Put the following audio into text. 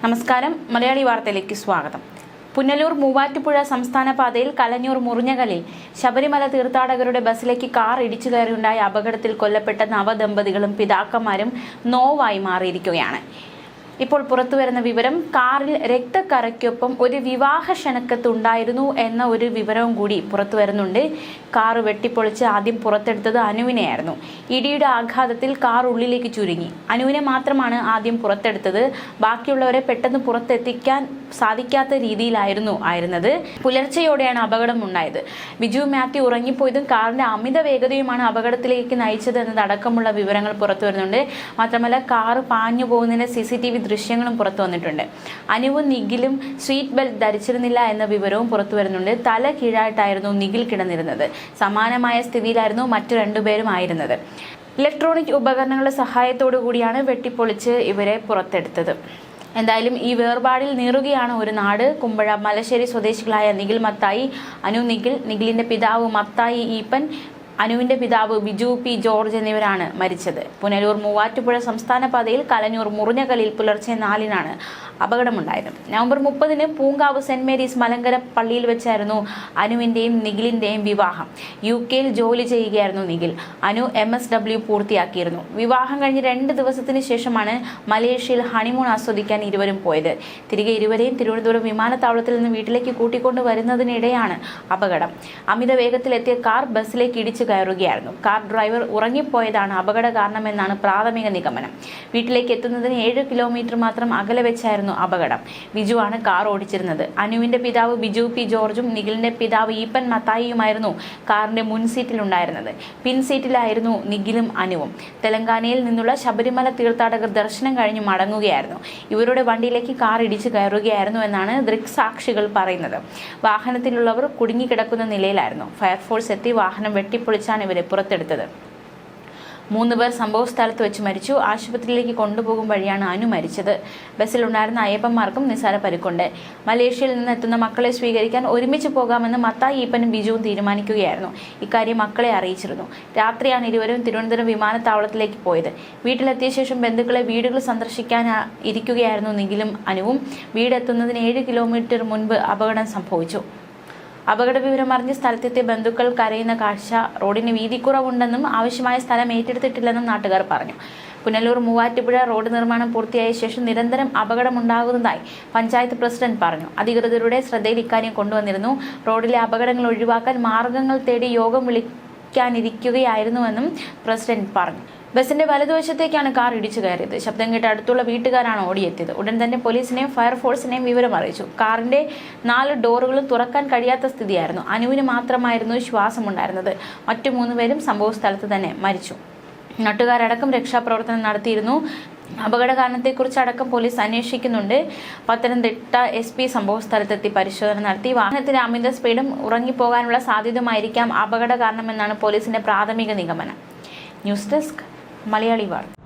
നമസ്കാരം. മലയാളി വാർത്തയിലേക്ക് സ്വാഗതം. പുനലൂർ മൂവാറ്റുപുഴ സംസ്ഥാന പാതയിൽ കലഞ്ഞൂർ മുറിഞ്ഞകലിൽ ശബരിമല തീർത്ഥാടകരുടെ ബസ്സിലേക്ക് കാർ ഇടിച്ചു കയറിയുണ്ടായ അപകടത്തിൽ കൊല്ലപ്പെട്ട നവദമ്പതികളും പിതാക്കന്മാരും നോവായി മാറിയിരിക്കുകയാണ്. ഇപ്പോൾ പുറത്തുവരുന്ന വിവരം, കാറിൽ രക്തക്കറയ്ക്കൊപ്പം ഒരു വിവാഹ ക്ഷണക്കത്തുണ്ടായിരുന്നു എന്ന ഒരു വിവരവും കൂടി പുറത്തു വരുന്നുണ്ട്. കാർ വെട്ടിപ്പൊളിച്ച് ആദ്യം പുറത്തെടുത്തത് അനുവിനെയായിരുന്നു. ഇടിയുടെ ആഘാതത്തിൽ കാർ ഉള്ളിലേക്ക് ചുരുങ്ങി. അനുവിനെ മാത്രമാണ് ആദ്യം പുറത്തെടുത്തത്. ബാക്കിയുള്ളവരെ പെട്ടെന്ന് പുറത്തെത്തിക്കാൻ സാധിക്കാത്ത രീതിയിലായിരുന്നത്. പുലർച്ചെയോടെയാണ് അപകടം ഉണ്ടായത്. ബിജു മാത്യു ഉറങ്ങിപ്പോയതും കാറിന്റെ അമിത വേഗതയുമാണ് അപകടത്തിലേക്ക് നയിച്ചത് എന്നതടക്കമുള്ള വിവരങ്ങൾ പുറത്തു വരുന്നുണ്ട്. മാത്രമല്ല, കാർ പാഞ്ഞു പോകുന്നതിന്റെ CCTV ദൃശ്യങ്ങളും പുറത്തു വന്നിട്ടുണ്ട്. അനുവും നിഖിലും സീറ്റ് ബെൽറ്റ് ധരിച്ചിരുന്നില്ല എന്ന വിവരവും പുറത്തു വരുന്നുണ്ട്. തല കീഴായിട്ടായിരുന്നു നിഖിൽ കിടന്നിരുന്നത്. സമാനമായ സ്ഥിതിയിലായിരുന്നു മറ്റു രണ്ടുപേരും ആയിരുന്നത്. ഇലക്ട്രോണിക് ഉപകരണങ്ങളുടെ സഹായത്തോടു കൂടിയാണ് വെട്ടിപ്പൊളിച്ച് ഇവരെ പുറത്തെടുത്തത്. എന്തായാലും ഈ വേർപാടിൽ നീറുകയാണ് ഒരു നാട്. കുമ്പഴ മലശ്ശേരി സ്വദേശികളായ നിഖിൽ മത്തായി, അനു നിഖിൽ, നിഖിലിന്റെ പിതാവ് മത്തായി ഈപ്പൻ, അനുവിന്റെ പിതാവ് ബിജു പി ജോർജ് എന്നിവരാണ് മരിച്ചത്. പുനലൂർ മൂവാറ്റുപുഴ സംസ്ഥാന പാതയിൽ കലഞ്ഞൂർ മുറിഞ്ഞകലിൽ പുലർച്ചെ 4-നാണ് അപകടമുണ്ടായത്. നവംബർ 30-ന് പൂങ്കാവ് സെന്റ് മേരീസ് മലങ്കര പള്ളിയിൽ വെച്ചായിരുന്നു അനുവിന്റെയും നിഖിലിന്റെയും വിവാഹം. UK-യിൽ ജോലി ചെയ്യുകയായിരുന്നു നിഖിൽ. അനു MSW പൂർത്തിയാക്കിയിരുന്നു. വിവാഹം കഴിഞ്ഞ് 2 ദിവസത്തിന് ശേഷമാണ് മലേഷ്യയിൽ ഹണിമൂൺ ആസ്വദിക്കാൻ ഇരുവരും പോയത്. തിരികെ ഇരുവരെയും തിരുവനന്തപുരം വിമാനത്താവളത്തിൽ നിന്ന് വീട്ടിലേക്ക് കൂട്ടിക്കൊണ്ടു വരുന്നതിനിടെയാണ് അപകടം. അമിത വേഗത്തിലെത്തിയ കാർ ബസ്സിലേക്ക് ഇടിച്ചു കയറുകയായിരുന്നു. കാർ ഡ്രൈവർ ഉറങ്ങിപ്പോയതാണ് അപകട കാരണമെന്നാണ് പ്രാഥമിക നിഗമനം. വീട്ടിലേക്ക് എത്തുന്നതിന് 7 കിലോമീറ്റർ മാത്രം അകലെ വെച്ചായിരുന്നു അപകടം. ബിജുവാണ് കാർ ഓടിച്ചിരുന്നത്. അനുവിന്റെ പിതാവ് ബിജു പി ജോർജും നിഖിലിന്റെ പിതാവ് ഈപ്പൻ മത്തായിയുമായിരുന്നു കാറിന്റെ മുൻ സീറ്റിലുണ്ടായിരുന്നത്. പിൻ സീറ്റിലായിരുന്നു നിഖിലും അനുവും. തെലങ്കാനയിൽ നിന്നുള്ള ശബരിമല തീർത്ഥാടകർ ദർശനം കഴിഞ്ഞ് മടങ്ങുകയായിരുന്നു. ഇവരുടെ വണ്ടിയിലേക്ക് കാർ ഇടിച്ചു കയറുകയായിരുന്നു എന്നാണ് ദൃക്സാക്ഷികൾ പറയുന്നത്. വാഹനത്തിലുള്ളവർ കുടുങ്ങിക്കിടക്കുന്ന നിലയിലായിരുന്നു. ഫയർഫോഴ്സ് എത്തി വാഹനം വെട്ടിപ്പൊളിച്ചാണ് ഇവരെ പുറത്തെടുത്തത്. 3 പേർ സംഭവ സ്ഥലത്ത് വെച്ച് മരിച്ചു. ആശുപത്രിയിലേക്ക് കൊണ്ടുപോകും വഴിയാണ് അനു മരിച്ചത്. ബസ്സിലുണ്ടായിരുന്ന അയ്യപ്പന്മാർക്കും നിസ്സാര പരിക്കുണ്ട്. മലേഷ്യയിൽ നിന്ന് എത്തുന്ന മക്കളെ സ്വീകരിക്കാൻ ഒരുമിച്ച് പോകാമെന്ന് മത്തായി ഈപ്പനും ബിജുവും തീരുമാനിക്കുകയായിരുന്നു. ഇക്കാര്യം മക്കളെ അറിയിച്ചിരുന്നു. രാത്രിയാണ് ഇരുവരും തിരുവനന്തപുരം വിമാനത്താവളത്തിലേക്ക് പോയത്. വീട്ടിലെത്തിയ ശേഷം ബന്ധുക്കളെ വീടുകൾ സന്ദർശിക്കാൻ ഇരിക്കുകയായിരുന്നു നിഖിലും അനുവും. വീടെത്തുന്നതിന് 7 കിലോമീറ്റർ മുൻപ് അപകടം സംഭവിച്ചു. അപകട വിവരം അറിഞ്ഞ് സ്ഥലത്തെത്തിയ ബന്ധുക്കൾ കരയുന്ന കാഴ്ച. റോഡിന് വീതിക്കുറവുണ്ടെന്നും ആവശ്യമായ സ്ഥലം ഏറ്റെടുത്തിട്ടില്ലെന്നും നാട്ടുകാർ പറഞ്ഞു. പുനലൂർ മൂവാറ്റുപുഴ റോഡ് നിർമ്മാണം പൂർത്തിയായ ശേഷം നിരന്തരം അപകടമുണ്ടാകുന്നതായി പഞ്ചായത്ത് പ്രസിഡന്റ് പറഞ്ഞു. അധികൃതരുടെ ശ്രദ്ധയിൽ ഇക്കാര്യം കൊണ്ടുവന്നിരുന്നു. റോഡിലെ അപകടങ്ങൾ ഒഴിവാക്കാൻ മാർഗങ്ങൾ തേടി യോഗം വിളിക്കാനിരിക്കുകയായിരുന്നുവെന്നും പ്രസിഡന്റ് പറഞ്ഞു. ബസിന്റെ വലതുവശത്തേക്കാണ് കാർ ഇടിച്ചു കയറിയത്. ശബ്ദം കേട്ട് അടുത്തുള്ള വീട്ടുകാരാണ് ഓടിയെത്തിയത്. ഉടൻ തന്നെ പോലീസിനെയും ഫയർഫോഴ്സിനെയും വിവരം അറിയിച്ചു. കാറിന്റെ 4 ഡോറുകളും തുറക്കാൻ കഴിയാത്ത സ്ഥിതിയായിരുന്നു. അനുവിന് മാത്രമായിരുന്നു ശ്വാസമുണ്ടായിരുന്നത്. മറ്റു 3 പേരും സംഭവ സ്ഥലത്ത് തന്നെ മരിച്ചു. നാട്ടുകാരടക്കം രക്ഷാപ്രവർത്തനം നടത്തിയിരുന്നു. അപകട കാരണത്തെക്കുറിച്ച് അടക്കം പോലീസ് അന്വേഷിക്കുന്നുണ്ട്. പത്തനംതിട്ട SP സംഭവ സ്ഥലത്തെത്തി പരിശോധന നടത്തി. വാഹനത്തിന്റെ അമിത സ്പീഡും ഉറങ്ങിപ്പോകാനുള്ള സാധ്യതയുമായിരിക്കാം അപകട കാരണമെന്നാണ് പോലീസിന്റെ പ്രാഥമിക നിഗമനം. ന്യൂസ് ഡെസ്ക് മലയാളി വാർത്ത.